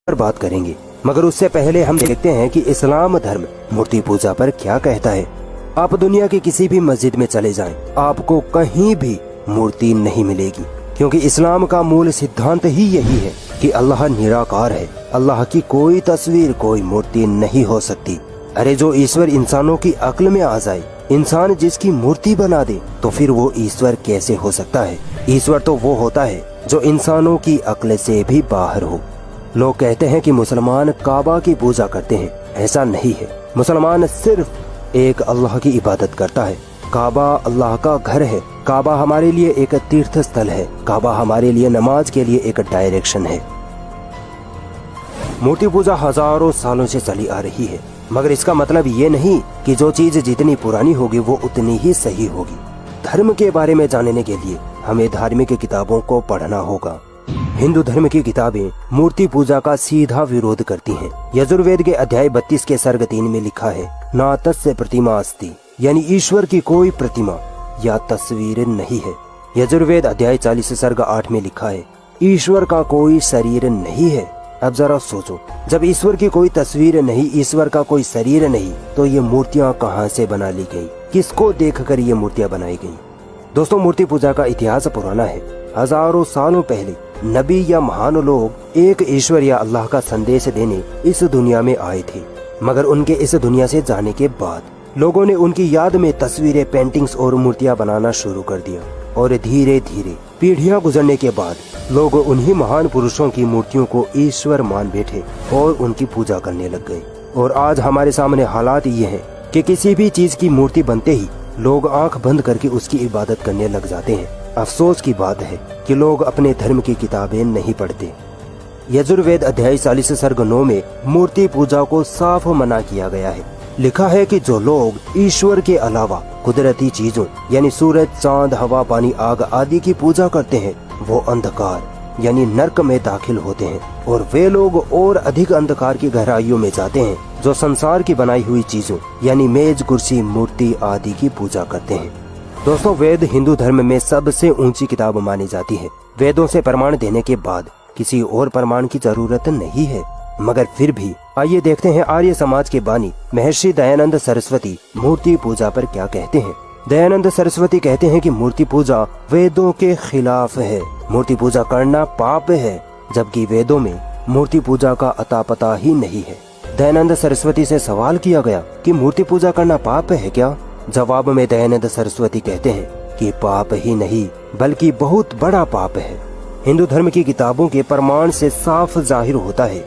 पर बात करेंगे, मगर उससे पहले हम देखते हैं कि इस्लाम धर्म मूर्ति पूजा पर क्या कहता है। आप दुनिया की किसी भी मस्जिद में चले जाएं, आपको कहीं भी मूर्ति नहीं मिलेगी, क्योंकि इस्लाम का मूल सिद्धांत ही यही है कि अल्लाह निराकार है। अल्लाह की कोई तस्वीर, कोई मूर्ति नहीं हो सकती। अरे जो ईश्वर इंसानों की अक्ल में आ जाए, इंसान जिसकी मूर्ति बना दे, तो फिर वो ईश्वर कैसे हो सकता है। ईश्वर तो वो होता है जो इंसानों की अक्ल से भी बाहर हो। लोग कहते हैं कि मुसलमान काबा की पूजा करते हैं, ऐसा नहीं है। मुसलमान सिर्फ एक अल्लाह की इबादत करता है। काबा अल्लाह का घर है। काबा हमारे लिए एक तीर्थ स्थल है। काबा हमारे लिए नमाज के लिए एक डायरेक्शन है। मूर्ति पूजा हजारों सालों से चली आ रही है, मगर इसका मतलब ये नहीं कि जो चीज जितनी पुरानी होगी वो उतनी ही सही होगी। धर्म के बारे में जानने के लिए हमें धार्मिक किताबों को पढ़ना होगा। हिंदू धर्म की किताबें मूर्ति पूजा का सीधा विरोध करती हैं। यजुर्वेद के अध्याय 32 के सर्ग 3 में लिखा है, ना तस्य प्रतिमा अस्ति, यानी ईश्वर की कोई प्रतिमा या तस्वीर नहीं है। यजुर्वेद अध्याय 40 सर्ग 8 में लिखा है, ईश्वर का कोई शरीर नहीं है। अब जरा सोचो, जब ईश्वर की कोई तस्वीर नहीं, ईश्वर का कोई शरीर नहीं, तो ये मूर्तियाँ कहाँ से बना ली गई? किसको देखकर ये मूर्तियाँ बनाई गई? दोस्तों, मूर्ति पूजा का इतिहास पुराना है। हजारों सालों पहले नबी या महान लोग एक ईश्वर या अल्लाह का संदेश देने इस दुनिया में आए थे, मगर उनके इस दुनिया से जाने के बाद लोगों ने उनकी याद में तस्वीरें, पेंटिंग्स और मूर्तियां बनाना शुरू कर दिया। और धीरे धीरे पीढ़ियां गुजरने के बाद लोग उन्हीं महान पुरुषों की मूर्तियों को ईश्वर मान बैठे और उनकी पूजा करने लग गए। और आज हमारे सामने हालात ये हैं कि किसी भी चीज की मूर्ति बनते ही लोग आंख बंद करके उसकी इबादत करने लग जाते हैं। अफसोस की बात है कि लोग अपने धर्म की किताबें नहीं पढ़ते। यजुर्वेद अध्याय 40 सर्ग 9 में मूर्ति पूजा को साफ मना किया गया है। लिखा है कि जो लोग ईश्वर के अलावा कुदरती चीजों यानी सूरज, चांद, हवा, पानी, आग आदि की पूजा करते हैं, वो अंधकार यानी नरक में दाखिल होते हैं। और वे लोग और अधिक अंधकार की गहराइयों में जाते हैं जो संसार की बनाई हुई चीजों यानी मेज, कुर्सी, मूर्ति आदि की पूजा करते हैं। दोस्तों, वेद हिंदू धर्म में सबसे ऊंची किताब मानी जाती है। वेदों से प्रमाण देने के बाद किसी और प्रमाण की जरूरत नहीं है। मगर फिर भी आइए देखते हैं आर्य समाज के बानी महर्षि दयानंद सरस्वती मूर्ति पूजा पर क्या कहते हैं। दयानंद सरस्वती कहते हैं कि मूर्ति पूजा वेदों के खिलाफ है। मूर्ति पूजा करना पाप है, जबकि वेदों में मूर्ति पूजा का अता पता ही नहीं है। दयानंद सरस्वती से सवाल किया गया कि मूर्ति पूजा करना पाप है क्या? जवाब में दयानंद सरस्वती कहते हैं कि पाप ही नहीं बल्कि बहुत बड़ा पाप है। हिंदू धर्म की किताबों के प्रमाण से साफ जाहिर होता है